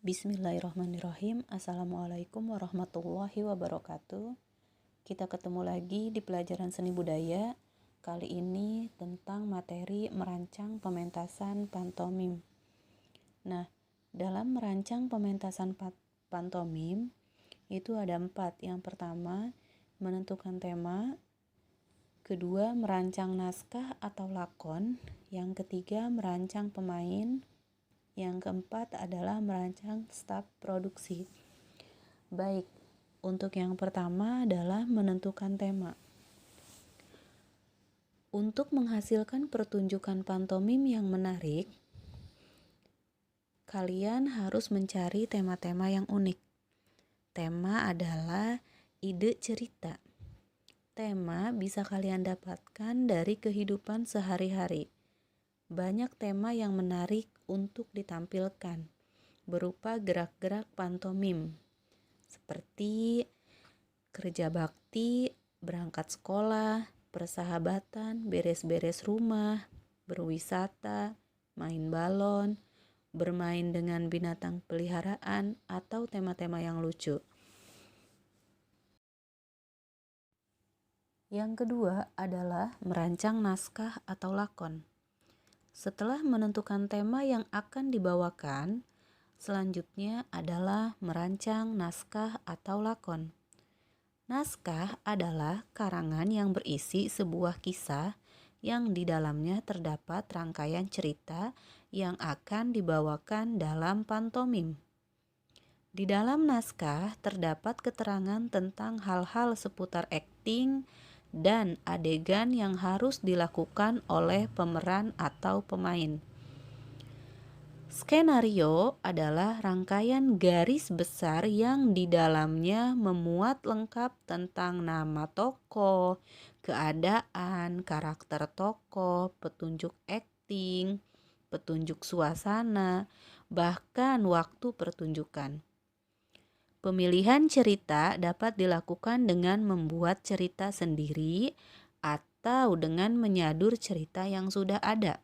Bismillahirrahmanirrahim. Assalamualaikum warahmatullahi wabarakatuh. Kita ketemu lagi di pelajaran seni budaya. Kali ini tentang materi merancang pementasan pantomim. Nah, dalam merancang pementasan pantomim itu ada 4. Yang pertama, menentukan tema. Kedua, merancang naskah atau lakon. Yang ketiga, merancang pemain. Yang keempat adalah merancang staf produksi. Baik, untuk yang pertama adalah menentukan tema. Untuk menghasilkan pertunjukan pantomim yang menarik, kalian harus mencari tema-tema yang unik. Tema adalah ide cerita. Tema bisa kalian dapatkan dari kehidupan sehari-hari. Banyak tema yang menarik untuk ditampilkan, berupa gerak-gerak pantomim, seperti kerja bakti, berangkat sekolah, persahabatan, beres-beres rumah, berwisata, main balon, bermain dengan binatang peliharaan, atau tema-tema yang lucu. Yang kedua adalah merancang naskah atau lakon. Setelah menentukan tema yang akan dibawakan, selanjutnya adalah merancang naskah atau lakon. Naskah adalah karangan yang berisi sebuah kisah yang di dalamnya terdapat rangkaian cerita yang akan dibawakan dalam pantomim. Di dalam naskah terdapat keterangan tentang hal-hal seputar akting dan adegan yang harus dilakukan oleh pemeran atau pemain. Skenario adalah rangkaian garis besar yang di dalamnya memuat lengkap tentang nama tokoh, keadaan, karakter tokoh, petunjuk akting, petunjuk suasana, bahkan waktu pertunjukan. Pemilihan cerita dapat dilakukan dengan membuat cerita sendiri atau dengan menyadur cerita yang sudah ada.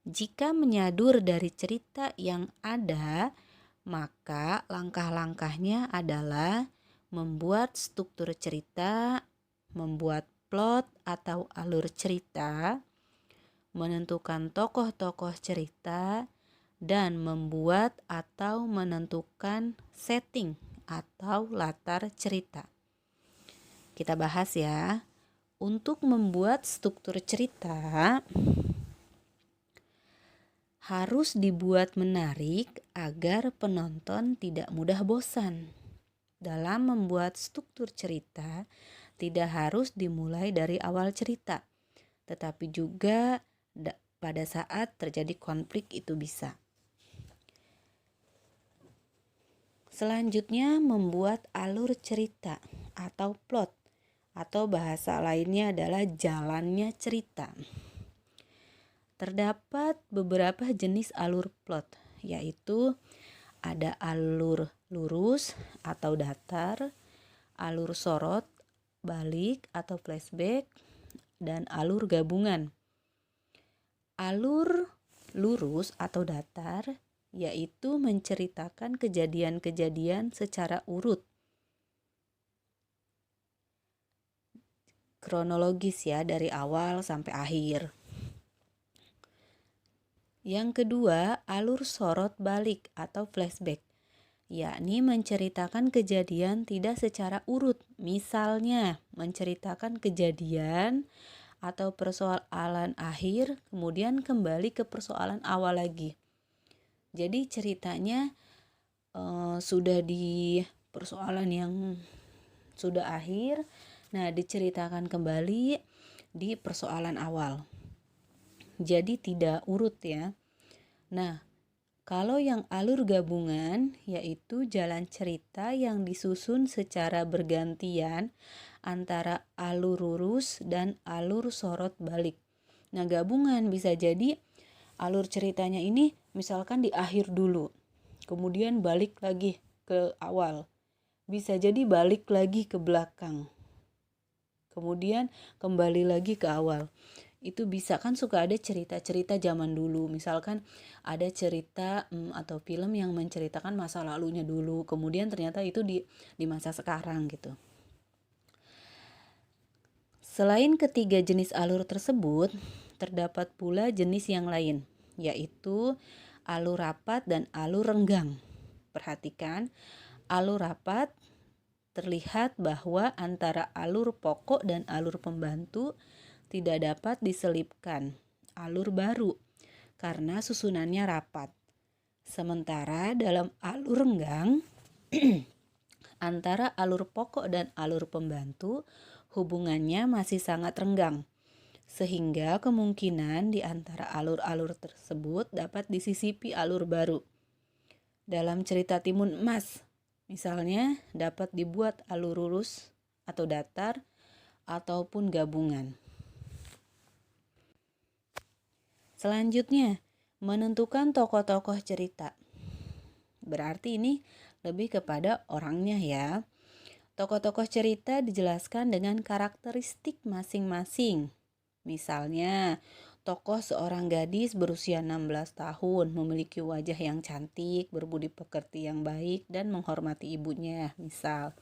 Jika menyadur dari cerita yang ada, maka langkah-langkahnya adalah membuat struktur cerita, membuat plot atau alur cerita, menentukan tokoh-tokoh cerita, dan membuat atau menentukan setting atau latar cerita. Kita bahas ya. Untuk membuat struktur cerita harus dibuat menarik agar penonton tidak mudah bosan. Dalam membuat struktur cerita, tidak harus dimulai dari awal cerita, tetapi juga pada saat terjadi konflik itu bisa. Selanjutnya, membuat alur cerita atau plot, atau bahasa lainnya adalah jalannya cerita. Terdapat beberapa jenis alur plot, yaitu ada alur lurus atau datar, alur sorot, balik atau flashback, dan alur gabungan. Alur lurus atau datar yaitu menceritakan kejadian-kejadian secara urut, kronologis ya, dari awal sampai akhir. Yang kedua, alur sorot balik atau flashback, yakni menceritakan kejadian tidak secara urut. Misalnya, menceritakan kejadian atau persoalan akhir, kemudian kembali ke persoalan awal lagi. Jadi ceritanya sudah di persoalan yang sudah akhir, nah diceritakan kembali di persoalan awal. Jadi tidak urut ya. Nah, kalau yang alur gabungan yaitu jalan cerita yang disusun secara bergantian antara alur lurus dan alur sorot balik. Nah, gabungan bisa jadi alur ceritanya ini misalkan di akhir dulu, kemudian balik lagi ke awal. Bisa jadi balik lagi ke belakang, kemudian kembali lagi ke awal. Itu bisa kan suka ada cerita-cerita zaman dulu, misalkan ada cerita atau film yang menceritakan masa lalunya dulu, kemudian ternyata itu di masa sekarang gitu. Selain ketiga jenis alur tersebut, terdapat pula jenis yang lain, yaitu alur rapat dan alur renggang. Perhatikan, alur rapat terlihat bahwa antara alur pokok dan alur pembantu tidak dapat diselipkan alur baru karena susunannya rapat. Sementara dalam alur renggang, antara alur pokok dan alur pembantu hubungannya masih sangat renggang, sehingga kemungkinan di antara alur-alur tersebut dapat disisipi alur baru. Dalam cerita Timun Emas, misalnya dapat dibuat alur lurus atau datar ataupun gabungan. Selanjutnya, menentukan tokoh-tokoh cerita. Berarti ini lebih kepada orangnya ya. Tokoh-tokoh cerita dijelaskan dengan karakteristik masing-masing. Misalnya, tokoh seorang gadis berusia 16 tahun, memiliki wajah yang cantik, berbudi pekerti yang baik, dan menghormati ibunya, misal.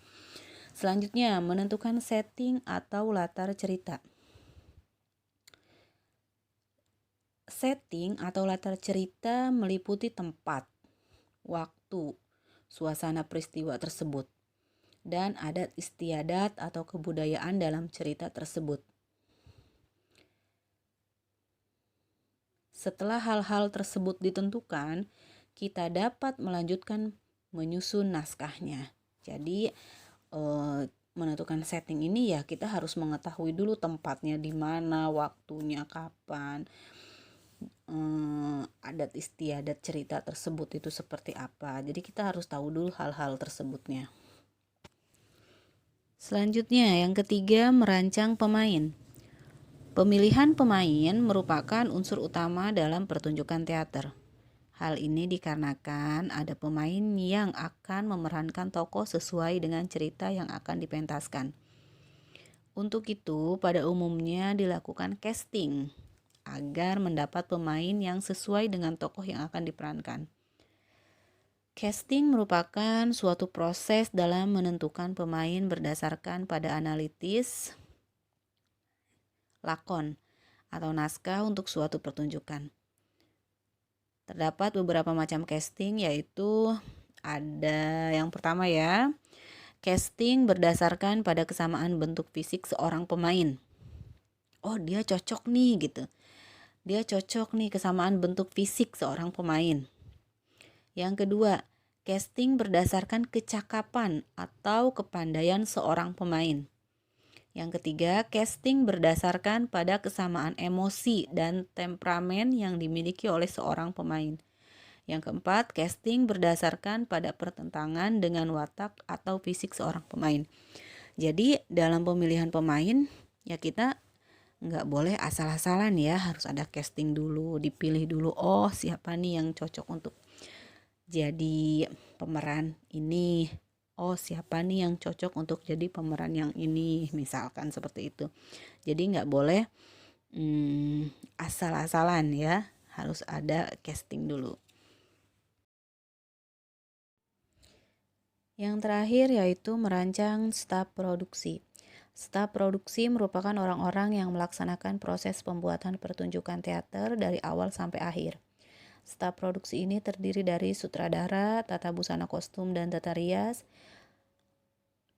Selanjutnya, menentukan setting atau latar cerita. Setting atau latar cerita meliputi tempat, waktu, suasana peristiwa tersebut, dan adat istiadat atau kebudayaan dalam cerita tersebut. Setelah hal-hal tersebut ditentukan, kita dapat melanjutkan menyusun naskahnya. Jadi menentukan setting ini ya kita harus mengetahui dulu tempatnya di mana, waktunya kapan, adat istiadat cerita tersebut itu seperti apa. Jadi kita harus tahu dulu hal-hal tersebutnya. Selanjutnya, yang ketiga, merancang pemain. Pemilihan pemain merupakan unsur utama dalam pertunjukan teater. Hal ini dikarenakan ada pemain yang akan memerankan tokoh sesuai dengan cerita yang akan dipentaskan. Untuk itu, pada umumnya dilakukan casting agar mendapat pemain yang sesuai dengan tokoh yang akan diperankan. Casting merupakan suatu proses dalam menentukan pemain berdasarkan pada analisis lakon atau naskah untuk suatu pertunjukan. Terdapat beberapa macam casting, yaitu ada yang pertama ya, casting berdasarkan pada kesamaan bentuk fisik seorang pemain. Oh, dia cocok nih gitu. Dia cocok nih kesamaan bentuk fisik seorang pemain. Yang kedua, casting berdasarkan kecakapan atau kepandaian seorang pemain. Yang ketiga, casting berdasarkan pada kesamaan emosi dan temperamen yang dimiliki oleh seorang pemain. Yang keempat, casting berdasarkan pada pertentangan dengan watak atau fisik seorang pemain. Jadi dalam pemilihan pemain ya kita nggak boleh asal-asalan ya, harus ada casting dulu, dipilih dulu, oh siapa nih yang cocok untuk jadi pemeran ini, oh siapa nih yang cocok untuk jadi pemeran yang ini, misalkan seperti itu. Jadi nggak boleh asal-asalan ya, harus ada casting dulu. Yang terakhir yaitu merancang staf produksi. Staf produksi merupakan orang-orang yang melaksanakan proses pembuatan pertunjukan teater dari awal sampai akhir. Staf produksi ini terdiri dari sutradara, tata busana kostum dan tata rias,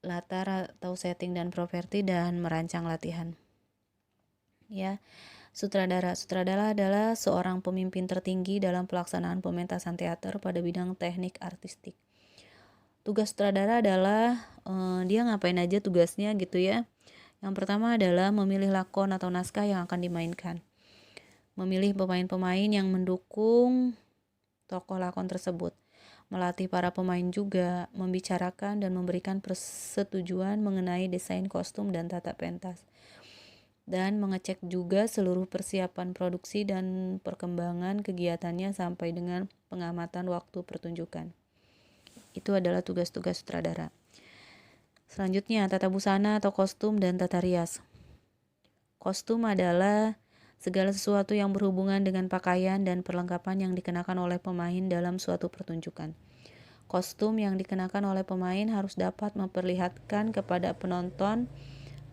latar atau setting dan properti, dan merancang latihan. Ya, sutradara adalah seorang pemimpin tertinggi dalam pelaksanaan pementasan teater pada bidang teknik artistik. Tugas sutradara adalah dia ngapain aja tugasnya gitu ya. Yang pertama adalah memilih lakon atau naskah yang akan dimainkan, memilih pemain-pemain yang mendukung tokoh lakon tersebut, melatih para pemain juga, membicarakan dan memberikan persetujuan mengenai desain kostum dan tata pentas, dan mengecek juga seluruh persiapan produksi dan perkembangan kegiatannya sampai dengan pengamatan waktu pertunjukan. Itu adalah tugas-tugas sutradara. Selanjutnya, tata busana atau kostum dan tata rias. Kostum adalah Segala sesuatu yang berhubungan dengan pakaian dan perlengkapan yang dikenakan oleh pemain dalam suatu pertunjukan. Kostum yang dikenakan oleh pemain harus dapat memperlihatkan kepada penonton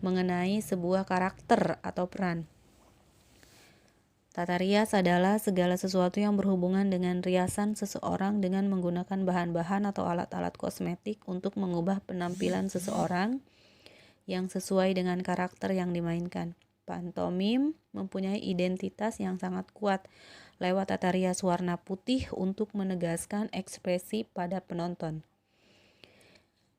mengenai sebuah karakter atau peran. Tata rias adalah segala sesuatu yang berhubungan dengan riasan seseorang dengan menggunakan bahan-bahan atau alat-alat kosmetik untuk mengubah penampilan seseorang yang sesuai dengan karakter yang dimainkan. Pantomim mempunyai identitas yang sangat kuat lewat tata rias warna putih untuk menegaskan ekspresi pada penonton.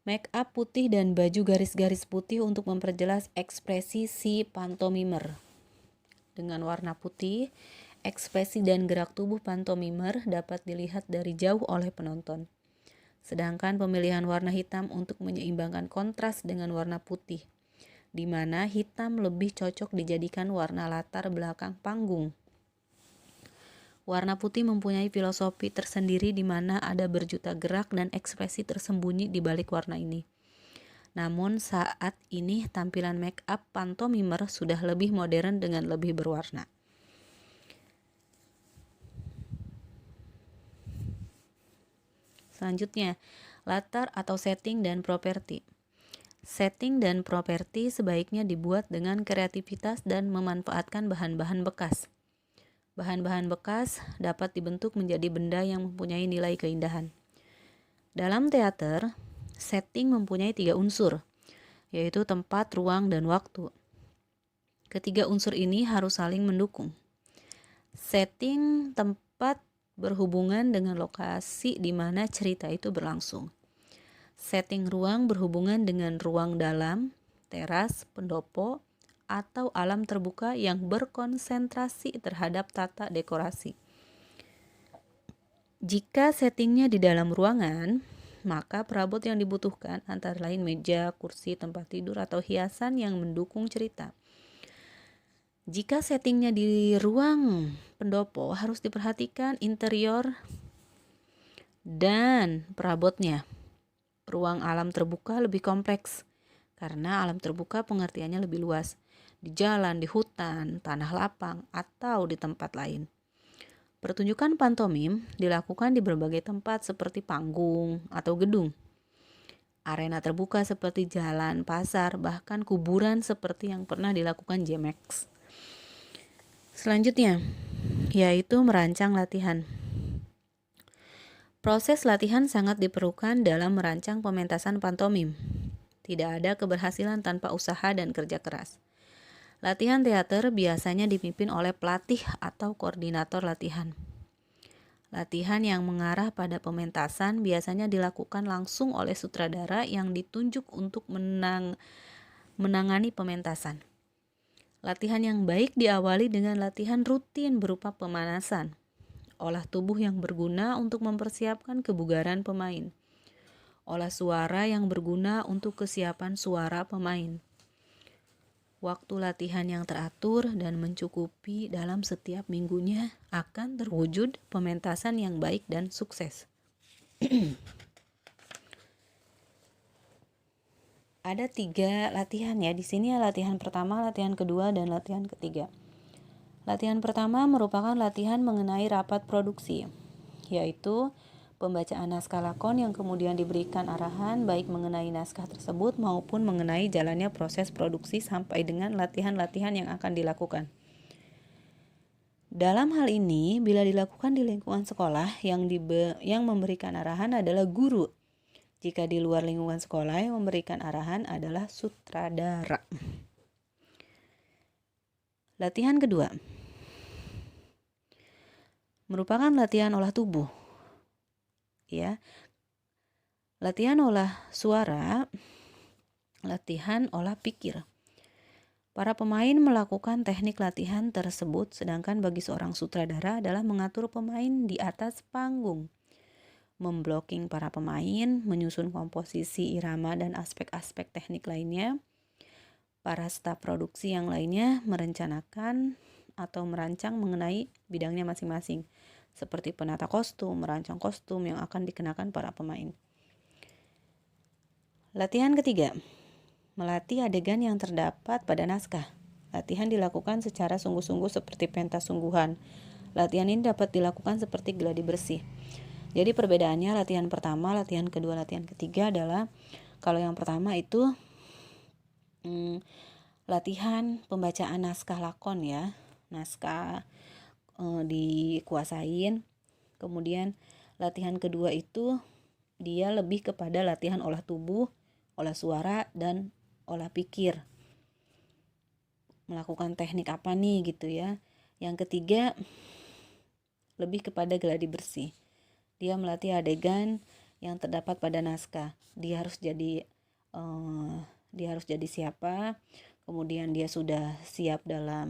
Make up putih dan baju garis-garis putih untuk memperjelas ekspresi si pantomimer. Dengan warna putih, ekspresi dan gerak tubuh pantomimer dapat dilihat dari jauh oleh penonton. Sedangkan pemilihan warna hitam untuk menyeimbangkan kontras dengan warna putih, di mana hitam lebih cocok dijadikan warna latar belakang panggung. Warna putih mempunyai filosofi tersendiri di mana ada berjuta gerak dan ekspresi tersembunyi di balik warna ini. Namun saat ini tampilan make up pantomimer sudah lebih modern dengan lebih berwarna. Selanjutnya, latar atau setting dan properti. Setting dan properti sebaiknya dibuat dengan kreativitas dan memanfaatkan bahan-bahan bekas. Bahan-bahan bekas dapat dibentuk menjadi benda yang mempunyai nilai keindahan. Dalam teater, setting mempunyai 3 unsur, yaitu tempat, ruang, dan waktu. Ketiga unsur ini harus saling mendukung. Setting tempat berhubungan dengan lokasi di mana cerita itu berlangsung. Setting ruang berhubungan dengan ruang dalam, teras, pendopo, atau alam terbuka yang berkonsentrasi terhadap tata dekorasi. Jika settingnya di dalam ruangan, maka perabot yang dibutuhkan antara lain meja, kursi, tempat tidur, atau hiasan yang mendukung cerita. Jika settingnya di ruang pendopo, harus diperhatikan interior dan perabotnya. Ruang alam terbuka lebih kompleks, karena alam terbuka pengertiannya lebih luas. Di jalan, di hutan, tanah lapang, atau di tempat lain. Pertunjukan pantomim dilakukan di berbagai tempat seperti panggung atau gedung. Arena terbuka seperti jalan, pasar, bahkan kuburan seperti yang pernah dilakukan J-Max. Selanjutnya, yaitu merancang latihan. Proses latihan sangat diperlukan dalam merancang pementasan pantomim. Tidak ada keberhasilan tanpa usaha dan kerja keras. Latihan teater biasanya dipimpin oleh pelatih atau koordinator latihan. Latihan yang mengarah pada pementasan biasanya dilakukan langsung oleh sutradara yang ditunjuk untuk menangani pementasan. Latihan yang baik diawali dengan latihan rutin berupa pemanasan, olah tubuh yang berguna untuk mempersiapkan kebugaran pemain, olah suara yang berguna untuk kesiapan suara pemain. Waktu latihan yang teratur dan mencukupi dalam setiap minggunya akan terwujud pementasan yang baik dan sukses. Ada 3 latihan ya. Di sini latihan pertama, latihan kedua, dan latihan ketiga. Latihan pertama merupakan latihan mengenai rapat produksi, yaitu pembacaan naskah lakon yang kemudian diberikan arahan baik mengenai naskah tersebut maupun mengenai jalannya proses produksi sampai dengan latihan-latihan yang akan dilakukan. Dalam hal ini, bila dilakukan di lingkungan sekolah, yang memberikan arahan adalah guru. Jika di luar lingkungan sekolah, yang memberikan arahan adalah sutradara. Latihan kedua merupakan latihan olah tubuh. Ya. Latihan olah suara, latihan olah pikir. Para pemain melakukan teknik latihan tersebut, sedangkan bagi seorang sutradara adalah mengatur pemain di atas panggung, memblocking para pemain, menyusun komposisi irama dan aspek-aspek teknik lainnya. Para staf produksi yang lainnya merencanakan atau merancang mengenai bidangnya masing-masing, seperti penata kostum, merancang kostum yang akan dikenakan para pemain. Latihan ketiga, melatih adegan yang terdapat pada naskah. Latihan dilakukan secara sungguh-sungguh seperti pentas sungguhan. Latihan ini dapat dilakukan seperti gladi bersih. Jadi perbedaannya latihan pertama, latihan kedua, latihan ketiga adalah kalau yang pertama itu latihan pembacaan naskah lakon ya. Naskah dikuasain. Kemudian latihan kedua itu dia lebih kepada latihan olah tubuh, olah suara, dan olah pikir. Melakukan teknik apa nih gitu ya. Yang ketiga lebih kepada gladi bersih. Dia melatih adegan yang terdapat pada naskah. Dia harus jadi siapa, kemudian dia sudah siap dalam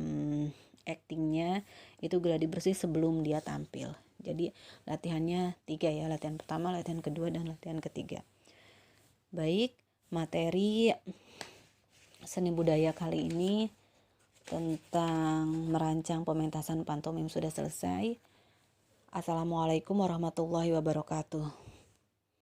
actingnya, itu gladi bersih sebelum dia tampil. Jadi latihannya 3 ya, latihan pertama, latihan kedua, dan latihan ketiga. Baik, materi seni budaya kali ini tentang merancang pementasan pantomim sudah selesai. Assalamualaikum warahmatullahi wabarakatuh.